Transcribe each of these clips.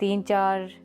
3-4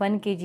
1 kg